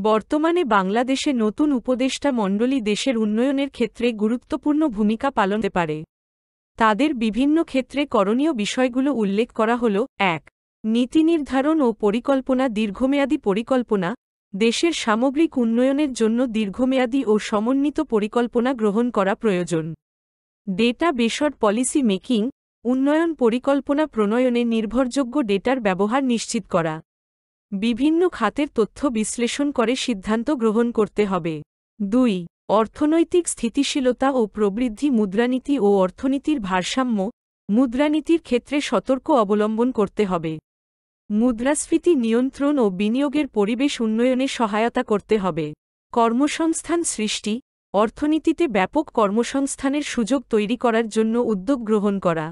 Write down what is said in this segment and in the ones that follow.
বর্তমানে বাংলাদেশে নতুন উপদেষ্টা মণ্ডলী দেশের উন্নয়নের ক্ষেত্রে গুরুত্বপূর্ণ ভূমিকা পালন করতে পারে। তাদের বিভিন্ন ক্ষেত্রে করণীয় বিষয়গুলো উল্লেখ করা হল: ১. নীতি নির্ধারণ ও পরিকল্পনা। দীর্ঘমেয়াদী পরিকল্পনা। দেশের সামগ্রিক উন্নয়নের জন্য দীর্ঘমেয়াদী ও সমন্বিত পরিকল্পনা গ্রহণ করা প্রয়োজন। Data based policy making. উন্নয়ন পরিকল্পনা প্রণয়নে নির্ভরযোগ্য ডেটার ব্যবহার নিশ্চিত করা। বিভিন্ন খাতের তথ্য বিশ্লেষণ করে সিদ্ধান্ত গ্রহণ করতে হবে। ২. অর্থনৈতিক স্থিতিশীলতা ও প্রবৃদ্ধি। মুদ্রানীতি ও অর্থনীতির ভারসাম্য। মুদ্রানীতির ক্ষেত্রে সতর্ক অবলম্বন করতে হবে। মুদ্রাস্ফীতি নিয়ন্ত্রণ ও বিনিয়োগের পরিবেশ উন্নয়নে সহায়তা করতে হবে। কর্মসংস্থান সৃষ্টি। অর্থনীতিতে ব্যাপক কর্মসংস্থানের সুযোগ তৈরি করার জন্য উদ্যোগ গ্রহণ করা।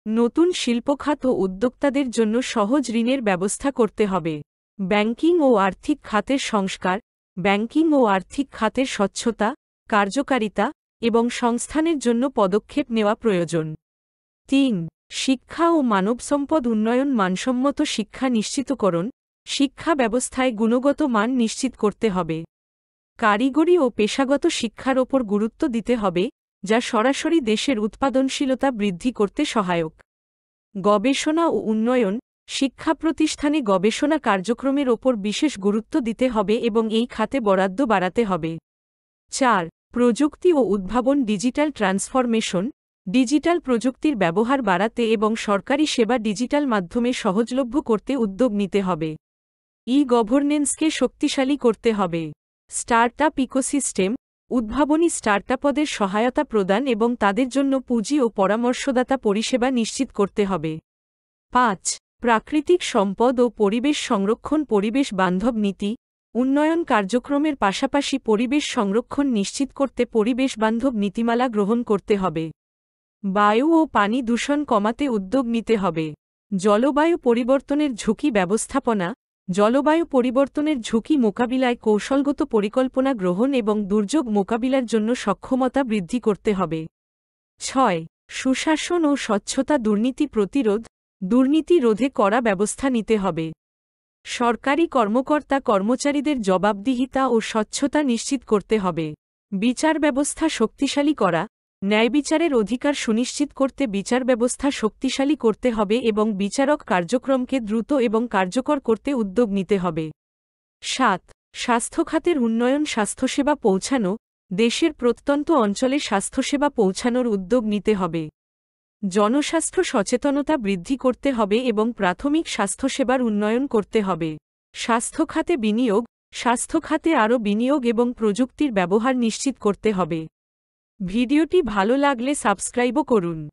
নতুন শিল্পখাত ও উদ্যোক্তাদের জন্য সহজ ঋণের ব্যবস্থা করতে হবে। ব্যাংকিং ও আর্থিক খাতের সংস্কার। ব্যাংকিং ও আর্থিক খাতের স্বচ্ছতা, কার্যকারিতা এবং সংস্থানের জন্য পদক্ষেপ নেওয়া প্রয়োজন। ৩. শিক্ষা ও মানবসম্পদ উন্নয়ন। মানসম্মত শিক্ষা নিশ্চিতকরণ। শিক্ষা ব্যবস্থায় গুণগত মান নিশ্চিত করতে হবে। কারিগরি ও পেশাগত শিক্ষার ওপর গুরুত্ব দিতে হবে, যা সরাসরি দেশের উৎপাদনশীলতা বৃদ্ধি করতে সহায়ক। গবেষণা ও উন্নয়ন। শিক্ষা প্রতিষ্ঠানে গবেষণা কার্যক্রমের ওপর বিশেষ গুরুত্ব দিতে হবে এবং এই খাতে বরাদ্দ বাড়াতে হবে। ৪. প্রযুক্তি ও উদ্ভাবন। Digital transformation. ডিজিটাল প্রযুক্তির ব্যবহার বাড়াতে এবং সরকারি সেবা ডিজিটাল মাধ্যমে সহজলভ্য করতে উদ্যোগ নিতে হবে। ই-গভর্নেন্সকে শক্তিশালী করতে হবে। Startup ecosystem. উদ্ভাবনী স্টার্টআপদের সহায়তা প্রদান এবং তাদের জন্য পুঁজি ও পরামর্শদাতা পরিষেবা নিশ্চিত করতে হবে। ৫. প্রাকৃতিক সম্পদ ও পরিবেশ সংরক্ষণ। পরিবেশ বান্ধব নীতি। উন্নয়ন কার্যক্রমের পাশাপাশি পরিবেশ সংরক্ষণ নিশ্চিত করতে পরিবেশ বান্ধব নীতিমালা গ্রহণ করতে হবে। বায়ু ও পানি দূষণ কমাতে উদ্যোগ নিতে হবে। জলবায়ু পরিবর্তনের ঝুঁকি ব্যবস্থাপনা। জলবায়ু পরিবর্তনের ঝুঁকি মোকাবিলায় কৌশলগত পরিকল্পনা গ্রহণ এবং দুর্যোগ মোকাবিলার জন্য সক্ষমতা বৃদ্ধি করতে হবে। ৬. সুশাসন ও স্বচ্ছতা। দুর্নীতি প্রতিরোধ। দুর্নীতি রোধে কড়া ব্যবস্থা নিতে হবে। সরকারি কর্মকর্তা কর্মচারীদের জবাবদিহিতা ও স্বচ্ছতা নিশ্চিত করতে হবে। বিচার ব্যবস্থা শক্তিশালী করা। ন্যায়বিচারের অধিকার সুনিশ্চিত করতে বিচার ব্যবস্থা শক্তিশালী করতে হবে এবং বিচারক কার্যক্রমকে দ্রুত এবং কার্যকর করতে উদ্যোগ নিতে হবে। ৭. স্বাস্থ্যখাতের উন্নয়ন। স্বাস্থ্যসেবা পৌঁছানো। দেশের প্রত্যন্ত অঞ্চলে স্বাস্থ্যসেবা পৌঁছানোর উদ্যোগ নিতে হবে। জনস্বাস্থ্য সচেতনতা বৃদ্ধি করতে হবে এবং প্রাথমিক স্বাস্থ্যসেবার উন্নয়ন করতে হবে। স্বাস্থ্যখাতে বিনিয়োগ। স্বাস্থ্যখাতে আরও বিনিয়োগ এবং প্রযুক্তির ব্যবহার নিশ্চিত করতে হবে। ভিডিওটি ভালো লাগলে সাবস্ক্রাইবও করুন।